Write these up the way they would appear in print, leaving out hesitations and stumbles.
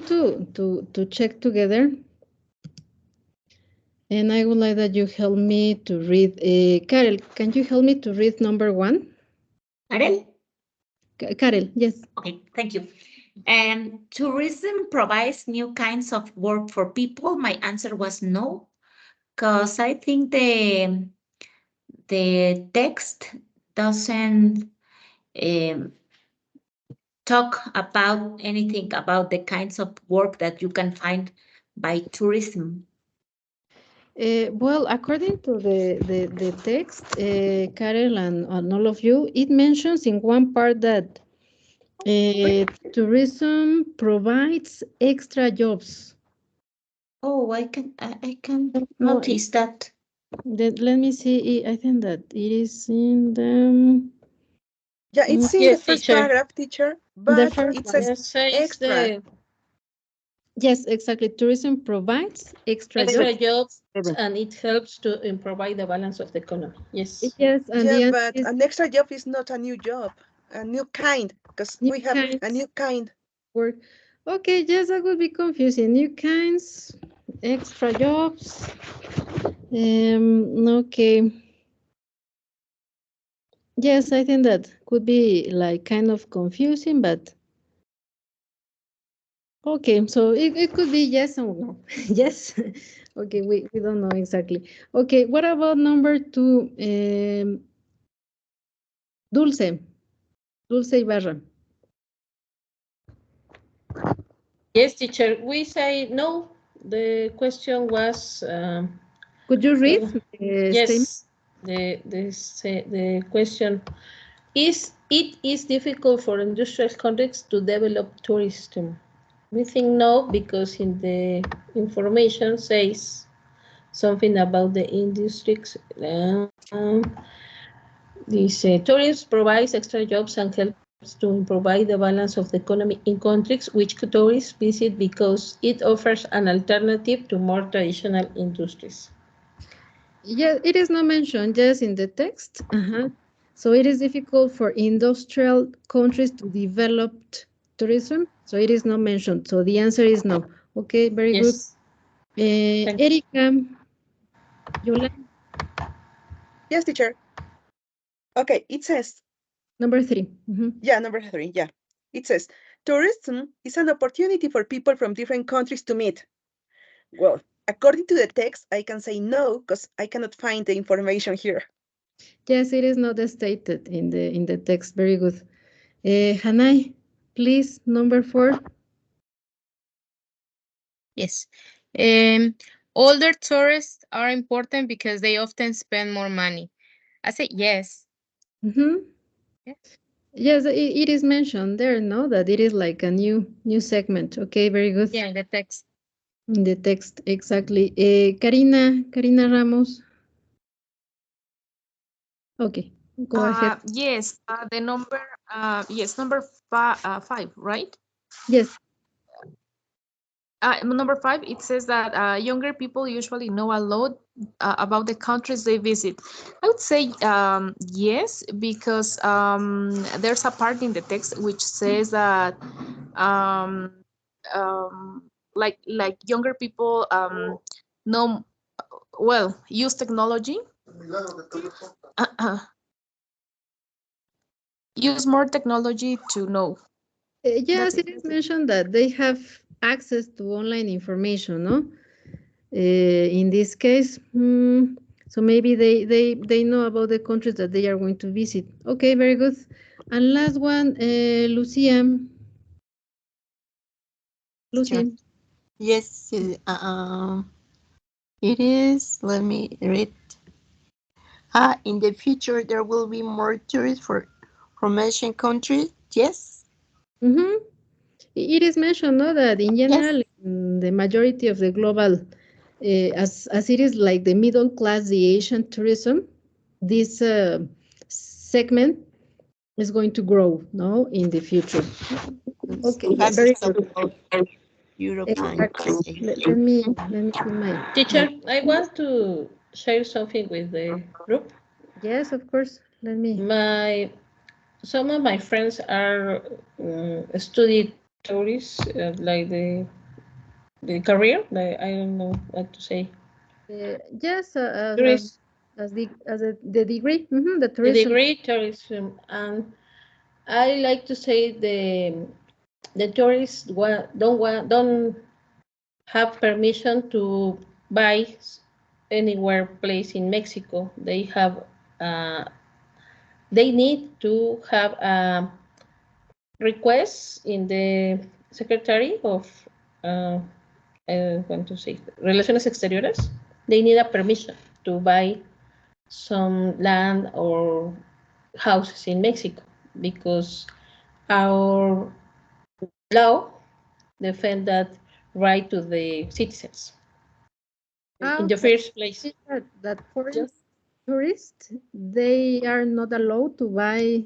going to check together. And I would like that you help me to read. Karel, can you help me to read number 1? Karel? Karel, yes. Okay, thank you. And tourism provides new kinds of work for people. My answer was no, because I think the text doesn't talk about anything about the kinds of work that you can find by tourism. Well, according to the text, Karel and all of you, it mentions in one part that tourism provides extra jobs. Oh, I can No, notice that. let me see. I think that it is in the. Yeah, it's in Yes, the first teacher. paragraph, teacher, but first it says extra. Yes, exactly. Tourism provides extra extra jobs. jobs, and it helps to provide the balance of the economy. Yes. Yes, and Yeah, the but answer is an extra job is not a new job, a new kind, because new we have a kinds. new kind. Work. Okay, yes, that would be confusing. New kinds, extra jobs. Okay. Yes, I think that could be like kind of confusing, but okay, so it could be yes or no. Yes. Okay, we don't know exactly. Okay, what about number 2? Dulce. Dulce Ibarra. Yes, teacher. We say no. The question was. Could you read the statement? Yes. The question is: it is difficult for industrial countries to develop tourism. We think no, because in the information says something about the industries. This tourism provides extra jobs and helps to provide the balance of the economy in countries which tourists visit because it offers an alternative to more traditional industries. Yeah, it is not mentioned just in the text. So it is difficult for industrial countries to develop tourism. So it is not mentioned. So the answer is no. Okay, very good. Erika, Yolanda. Yes, teacher. Okay, it says. Number 3. Yeah, number 3, yeah. It says, tourism is an opportunity for people from different countries to meet. Well, according to the text, I can say no, because I cannot find the information here. Yes, it is not stated in the text. Very good. Hanai, please, number 4. Yes. Older tourists are important because they often spend more money. I say yes. Yeah. Yes, it is mentioned there, no? That it is like a new segment. Okay, very good. Yeah, in the text. In the text, exactly. Karina Ramos. Okay, go ahead. Yes, the number, yes, number 5, right? Yes. Number 5, it says that younger people usually know a lot about the countries they visit. I would say yes, because there's a part in the text which says that um, like younger people know, well, use technology. Use more technology to know. Yes, it is mentioned that they have access to online information, no? In this case, so maybe they know about the countries that they are going to visit. Okay, very good. And last one, Lucia. Lucy. Yes, it is. Let me read. In the future, there will be more tourists from Asian countries. Yes. It is mentioned, no, that in general, Yes. the majority of the global, as it is like the middle class, the Asian tourism, this segment is going to grow, no, in the future. Okay, very good. Europe Exactly. Let me see my Teacher, I want to share something with the group. Yes, of course. Let me. Some of my friends are studied tourists, like the career. Like, I don't know what to say. Yes, Tourist, as the degree, the the tourism. degree tourism, and I like to say the tourists don't have permission to buy anywhere place in Mexico. They have they need to have a request in the Secretary of want to say Relaciones Exteriores. They need a permission to buy some land or houses in Mexico because our law defend that right to the citizens. In the first place, that foreign tourists, they are not allowed to buy,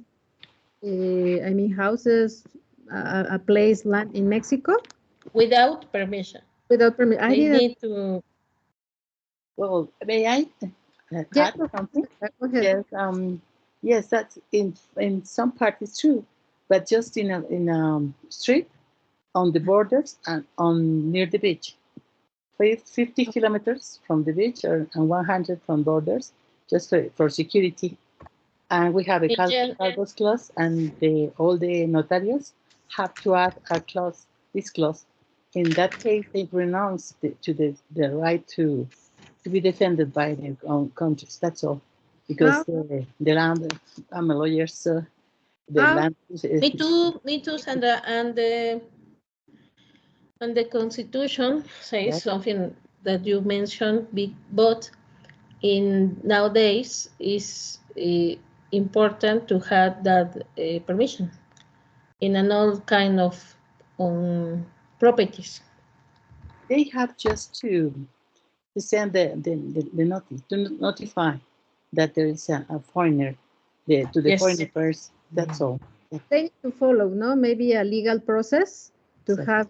I mean, houses, a place, land in Mexico without permission. without permission. I They didn't. need to. Well, may I Yeah, add something? go ahead. Yes, yes, that's in some part it's true, but just in a street on the borders and on near the beach. 50 kilometers from the beach and 100 from borders, just for security. And we have a cargos clause, and all the notarios have to add a clause, this clause. In that case, they renounce to the right to be defended by their own countries. That's all. Because the land, I'm a lawyer, so the land is. Me too, Sandra, and the Constitution says something that you mentioned, but in nowadays is important to have that permission in all kind of properties. They have just to send the notice, to notify that there is a foreigner, to the foreigner first. That's all. They need to follow, no? Maybe a legal process to have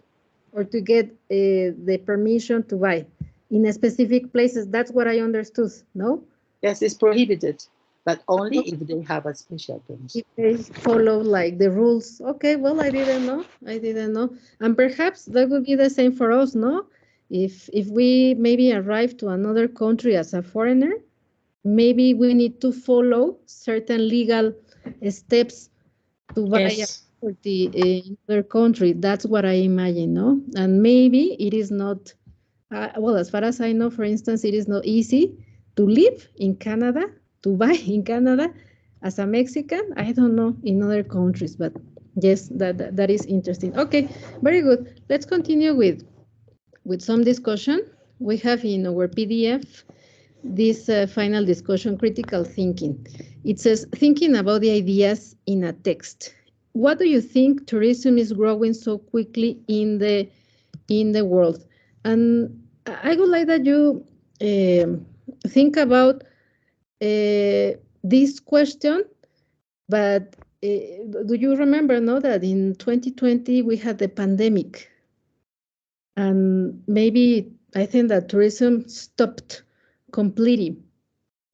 or to get the permission to buy in a specific places. That's what I understood, no? Yes, it's prohibited, but only if they have a special permission. If they follow like the rules. Okay, well, I didn't know. And perhaps that would be the same for us, no? If we maybe arrive to another country as a foreigner, maybe we need to follow certain legal steps to buy a property in other country. That's what I imagine, no? And maybe it is not, well, as far as I know, for instance, it is not easy to live in Canada, to buy in Canada as a Mexican. I don't know in other countries, but yes, that is interesting. Okay, very good. Let's continue with some discussion. We have in our PDF this final discussion, critical thinking. It says, thinking about the ideas in a text. What do you think tourism is growing so quickly in the world? And I would like that you think about this question, but do you remember, no, that in 2020 we had the pandemic, and maybe I think that tourism stopped completely.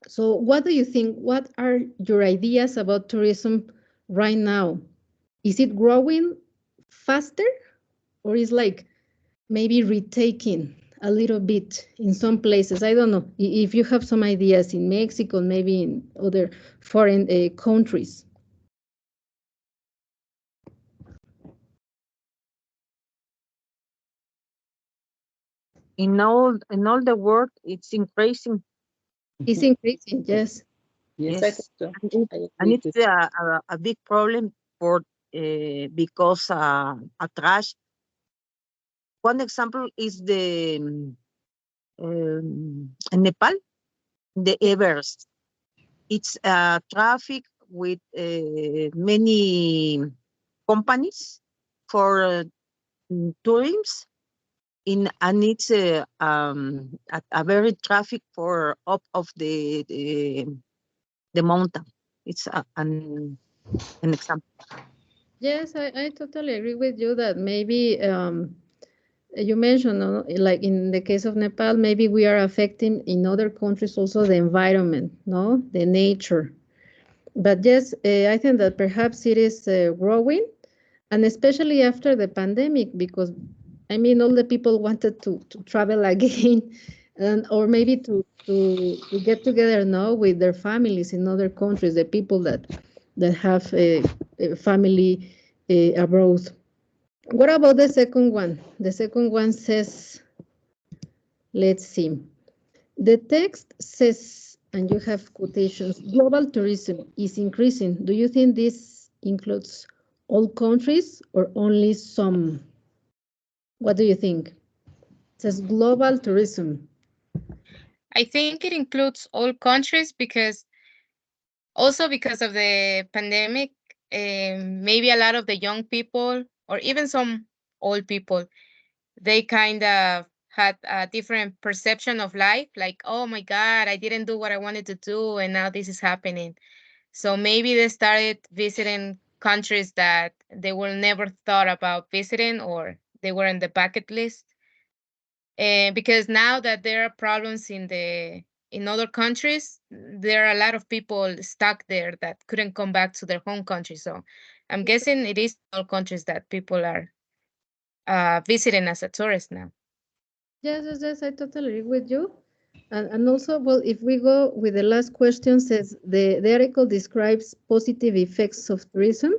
So what do you think? What are your ideas about tourism right now? Is it growing faster, or is like maybe retaking a little bit in some places? I don't know if you have some ideas in Mexico, maybe in other foreign countries. In all the world, it's increasing. It's increasing, yes. Yes, I think so. And it's a big problem for because a trash. One example is the in Nepal, the Everest. It's traffic with many companies for tourism. And it's a very traffic for up of the mountain. It's an example. Yes, I totally agree with you that maybe you mentioned, like in the case of Nepal, maybe we are affecting in other countries also the environment, no, the nature. But yes, I think that perhaps it is growing. and especially after the pandemic, because I mean, all the people wanted to travel again, and or maybe to get together now with their families in other countries, the people that have a family abroad. What about the second one? The second one says, let's see. The text says, and you have quotations, global tourism is increasing. Do you think this includes all countries or only some? What do you think? It says global tourism. I think it includes all countries because also because of the pandemic, maybe a lot of the young people or even some old people, they kind of had a different perception of life. Like, oh my God, I didn't do what I wanted to do, and now this is happening. So maybe they started visiting countries that they were never thought about visiting or they were in the bucket list. Because now that there are problems in other countries, there are a lot of people stuck there that couldn't come back to their home country. So I'm guessing it is all countries that people are visiting as a tourist now. Yes, I totally agree with you. And also, well, if we go with the last question, says the article describes positive effects of tourism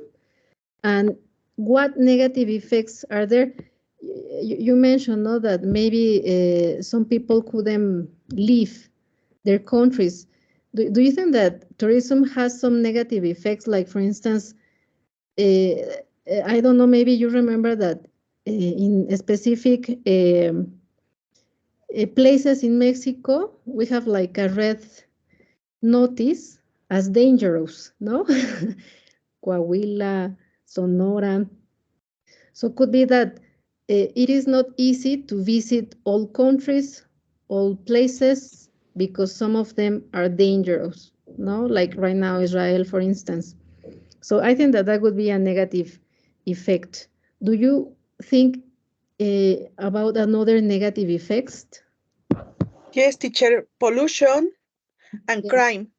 and what negative effects are there. You mentioned, no, that maybe some people couldn't leave their countries. Do you think that tourism has some negative effects? Like, for instance, I don't know, maybe you remember that in specific places in Mexico, we have like a red notice as dangerous, no? Coahuila, Sonora. So could be that it is not easy to visit all countries, all places, because some of them are dangerous, no? Like right now, Israel, for instance. So I think that would be a negative effect. Do you think about another negative effects? Yes, teacher, pollution and Yes. crime.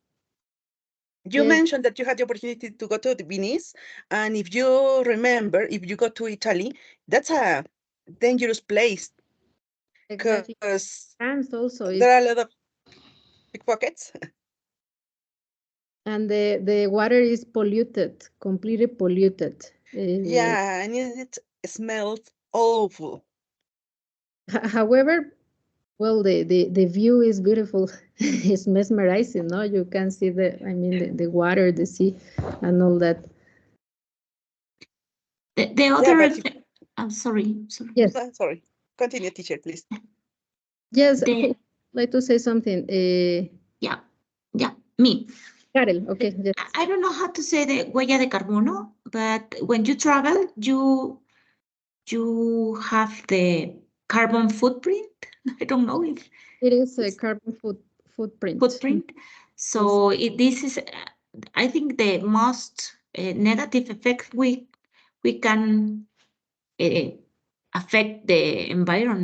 You Yes. mentioned that you had the opportunity to go to the Venice, and if you remember, if you go to Italy, that's a dangerous place Exactly. because France also is, there are a lot of pickpockets. and the water is polluted, completely polluted. Yeah, and it smells awful. However, well, the view is beautiful. It's mesmerizing, no? You can see I mean, the water, the sea, and all that. The other, but if- I'm sorry. Yes, sorry. Continue, teacher, please. yes. The- Who would like to say something? Yeah, me. Karel, okay, yes. I don't know how to say the huella de carbono, but when you travel, you have the carbon footprint. I don't know if It is a carbon footprint. So this is, I think, the most negative effect we can affect the environment.